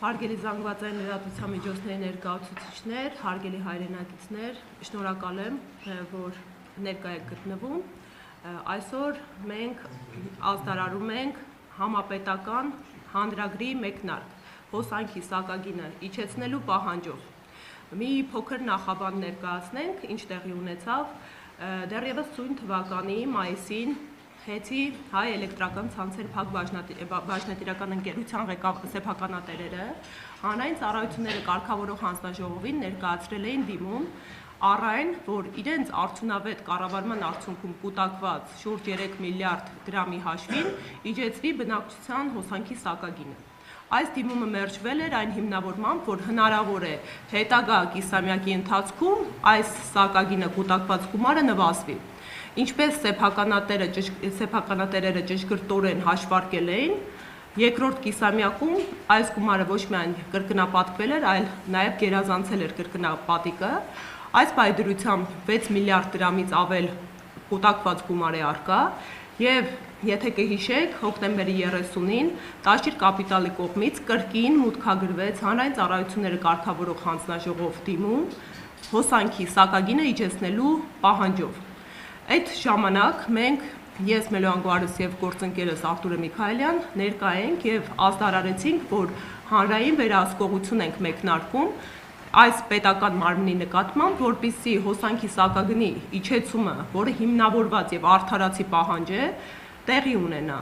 Հարգելի զանգվածային լրատվության միջոցների ներկայացուցիչներ, հարգելի հայրենակիցներ, շնորհակալ եմ, որ ներկա եք գտնվում։ Այսօր մենք ազդարարում ենք համապետական հանրագրի մեկնարկ, հոսանքի սակագինը իջեցնելու պահանջով։ Մի փոքր նախաբան ներկայացնենք, ինչ տեղի ունեցավ դեռևս ցույց թվականի մայիսին Հեթի հայ էլեկտրական ցանցեր փակ բաժնետիրական ընկերության սեփականատերերը հանրային ծառայությունները կարգավորող հանձնաժողովին ներկայացրել էին դիմում առ այն, որ իրենց արդյունավետ կառավարման արդյունքում կուտակված շուրջ 3 միլիարդ դրամի հաշվին իջեցվի բնակչության հոսանքի սակագինը։ Այս դիմումը մերժվել էր այն հիմնավորմամբ, որ հնարավոր է հետագա կիսամյակի ընթացքում այս սակագինը կուտակված գումարը նվազվի։ Ինչպես սեփականատերերը ճշգրտորեն հաշվարկել էին, երկրորդ կիսամյակում այս գումարը ոչ միայն կրկնապատկվել էր, այլ նաև գերազանցել էր կրկնապատիկը։ Այս պայդրությամբ 6 միլիարդ դրամից ավել կուտակված գումար է առկա եւ եթե կհիշեք, հոկտեմբերի 30-ին Տաշիր կապիտալի կողմից կրկին մուտքագրվեց հանրային ծառայությունները կարգավորող հանձնաժողով դիմում հոսանքի սակագինը իջեցնելու պահանջով։ Այդ ժամանակ մենք ես Մելոյան Գոհարես եւ գործընկերս Արտուր Միքայելյան ներկա ենք եւ ազդարարեցինք, որ հանրային վերահսկողություն ենք մեկնարկում այս պետական մարմնի նկատմամբ, որպեսզի հոսանքի սակագնի իջեցումը, որը հիմնավորված եւ արդարացի պահանջ է, տեղի ունենա։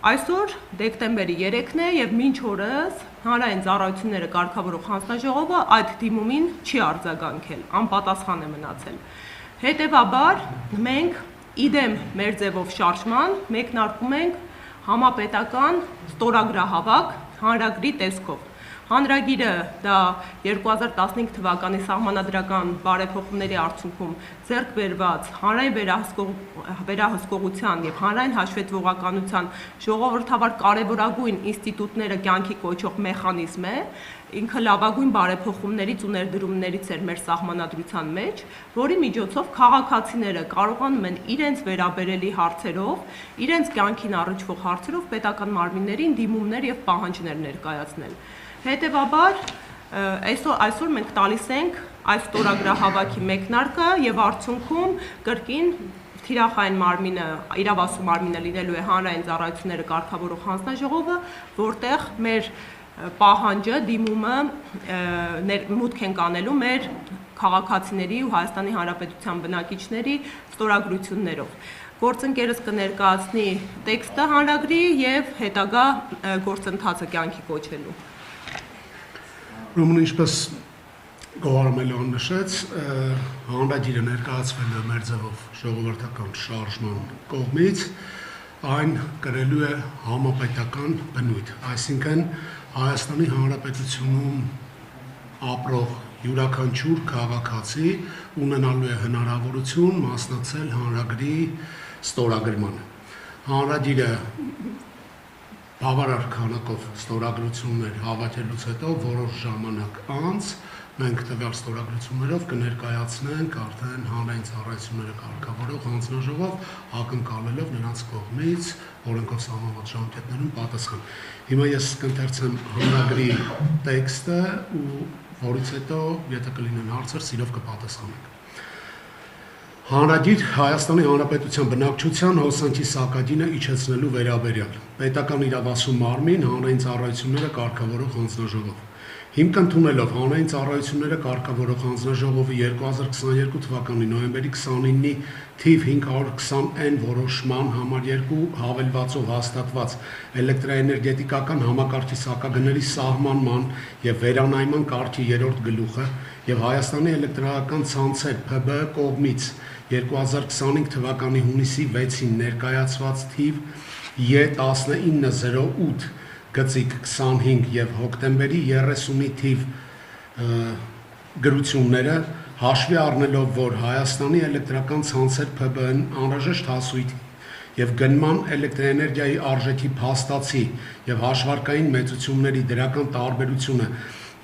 Այսօր դեկտեմբերի 3-ն է եւ մինչ օրս հանրային ծառայությունները կարգավորող հանձնաժողովը այդ դիմումին չի արձագանքել, անպատասխան է մնացել։ Հետևաբար մենք իդեմ մեր ձևով շարժման մեկնարկում ենք համապետական ստորագրահավաք հանրագրի տեսքով։ Հանրագիրը դա 2015 թվականի սահմանադրական բարեփոխումների արդյունքում ձեռք բերված հանրային վերահսկողության եւ հանրային հաշվետվողականության ժողովրդավար կարևորագույն ինստիտուտները կյանքի կոչող մեխանիզմ է, ինքը լավագույն բարեփոխումներից ու ներդրումներից էր մեր սահմանադրության մեջ, որի միջոցով քաղաքացիները կարողանում են իրենց վերաբերելի հարցերով, իրենց կյանքին առնչվող հարցերով պետական մարմիններին դիմումներ եւ պահանջներ ներկայացնել։ Հետևաբար այսօր մենք տալիս ենք այս ստորագրահավաքի մեկնարկը եւ արդյունքում կրկին թիրախային մարմինը, իրավասու մարմինը լինելու է հանրային ծառայությունները կարգավորող հանձնաժողովը, որտեղ մեր պահանջը, դիմումը մուտք ենք անելու մեր քաղաքացիների ու Հայաստանի Հանրապետության բնակիչների ստորագրություններով։ Գործընկերս կներկայացնի տեքստը հանրագրի եւ հետագա գործընթացը կյանքի կոչելու։ Ուրեմն ինչպես Գոհար Մելոյան նշեց, հանրագիրը ներկայացվել է մեր ձևով ժողովրդական շարժման կողմից, այն կրելու է համապետական բնույթ, այսինքն Հայաստանի Հանրապետությունում ապրող յուրաքանչյուր քաղաքացի ունենալու է հնարավորություն մասնակցել հանրագրի ստորագրմանը։ Հանրագիրը բավարար քանակով ստորագրություններ հավաքելուց հետո որոշ ժամանակ անց մենք տվյալ ստորագրություններով կներկայացնենք արդեն հանրային ծառայությունները կարգավորող հանձնաժողով ակնկալելով նրանց կողմից օրենքով սահմանված ժամկետներում պատասխան։ Հիմա ես կընթերցեմ հանրագրի տեքստը ու որից հետո եթե կլինեն հարցեր, սիրով կպատասխանենք։ Հանրագիր Հայաստանի Հանրապետության բնակչության հոսանքի սակագինը իջեցնելու վերաբերյալ պետական իրավասու մարմին հանրային ծառայությունները կարգավորող հանձնաժողով։ Հիմք ընդունելով հանրային ծառայությունները կարգավորող հանձնաժողովի 2022 թվականի նոյեմբերի 29-ի թիվ 520N որոշման համար 2 հավելվածով հաստատված էլեկտրաէներգետիկական համակարգի սակագների սահմանման եւ վերանայման կարգի 3-րդ գլուխը եւ Հայաստանի էլեկտրական ցանցեր ՓԲ կողմից 2025 թվականի հունիսի 6-ին ներկայացված թիվ E1908 գծիկ 25 եւ հոկտեմբերի 30-ի թիվ գրությունները հաշվի առնելով, որ Հայաստանի էլեկտրական ցանցեր ՓԲ-ն անհրաժեշտ հասույթ եւ գնման էլեկտրաէներգիայի արժեքի փաստացի եւ հաշվարկային մեծությունների դրական տարբերությունը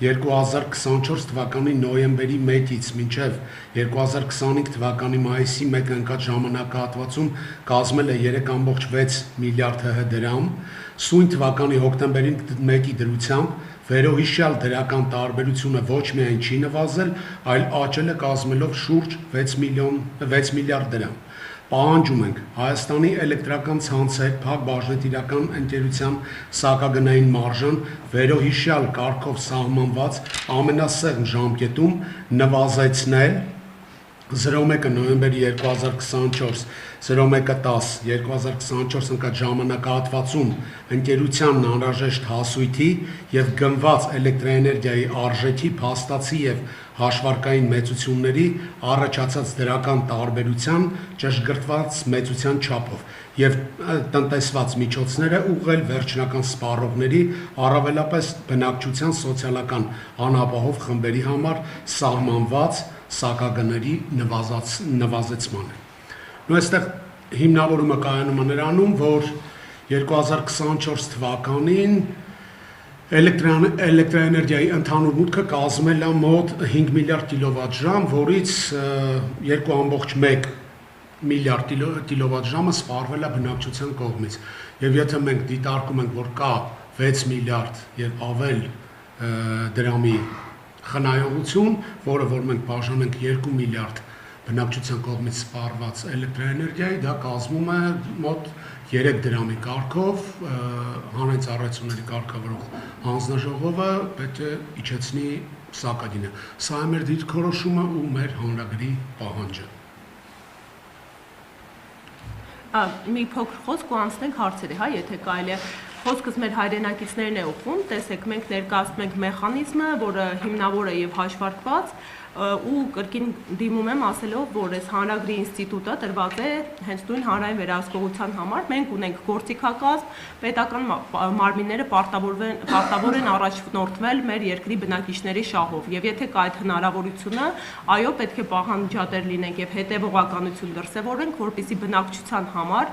2024 թվականի նոյեմբերի 1-ից մինչև 2025 թվականի մայիսի 1 ընկած ժամանակահատվածում կազմել է 3.6 միլիարդ ՀՀ դրամ, սույն թվականի հոկտեմբերի 1-ի դրությամբ Վերոհիշյալ դրական տարբերությունը ոչ միայն չի նվազել, այլ աճել է կազմելով շուրջ 6 միլիարդ դրամ։ Պահանջում ենք Հայաստանի էլեկտրական ցանցեր Փակ բաժնետիրական ընկերության սակագնային մարժան վերոհիշյալ կարգով սահմանված ամենասեղմ ժամկետում նվազեցնել 01 նոյեմբեր 2024 01-10-2024 ընկած ժամանակահատվածում ընկերությանն անհրաժեշտ հասույթի և գնված էլեկտրաէներգիայի արժեքի փաստացի և հաշվարկային մեծությունների առաջացած դրական տարբերության ճշգրտված մեծության չափով և տնտեսված միջոցները ուղղել վերջնական սպառողների, առավելապես բնակչության սոցիալական անապահով խմբերի համար սահմանված սակագների նվազեցմանը։ Այստեղ հիմնավորումը կայանում է նրանում, որ 2024 թվականին էլեկտրաէներգիայի ընդհանուր մուտքը կազմել է մոտ 5 միլիարդ կիլովատժամ, որից 2.1 միլիարդ կիլովատժամը սպառվել է բնակչության կողմից։ Եվ եթե մենք դիտարկում ենք, որ կա 6 միլիարդ և ավել դրամի խնայողություն, որը որ մենք բաժանենք 2 միլիարդ բնակչության կողմից սպառված էլեկտրաէներգիայի, դա կազմում է մոտ 3 դրամի կարգով, հանրային ծառայությունների կարգավորող հանձնաժողովը պետք է իջեցնի սակագինը։ Սա է մեր դիրքորոշումը ու մեր հանրագրի պահանջը։ Մի փոքր խոսք ու անցնենք հարցերի, եթե կարելի է։ Խոսքս մեր հայրենակիցներն է ուղղում, տեսեք, մենք ներկայացնում ենք մեխանիզմը, որը հիմնավոր է և հաշվարկված, ու կրկին դիմում եմ ասելով, որ այս հանրագրի ինստիտուտը տրված է հենց նույն հանրային վերահսկողության համար։ Մենք ունենք գործիքակազմ, պետական մարմինները պարտավոր են առաջնորդվել մեր երկրի բնակիչների շահով, և եթե կա այդ հնարավորությունը, այո, պետք է պահանջատեր լինենք և հետևողականություն դրսևորենք, որպեսզի բնակչության համար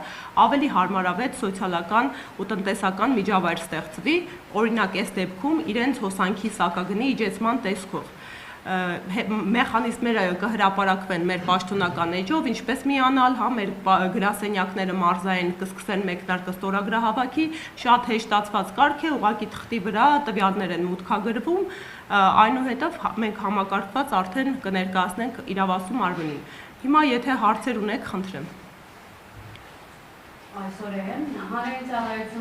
ավելի հարմարավետ սոցիալական ու տնտեսական միջավայր ստեղծվի, օրինակ այս դեպքում իրենց հոսանքի սակագնի իջեցման տեսքով։ Մեխանիզմները կհրապարակվեն մեր պաշտոնական էջով, ինչպես միանալ, մեր գրասենյակները մարզային կսկսեն մեկնարկը ստորագրահավաքի, շատ հեշտացված կարգ է, ուղղակի թղթի վրա տվյալներ են մուտքագրվում, այնուհետև մենք համակարգված արդեն կներկայացնենք իրավասու մարմնին։ Հիմա եթե հարցեր ունեք, խնդրեմ։ Այսօր են հանրային ծառայություն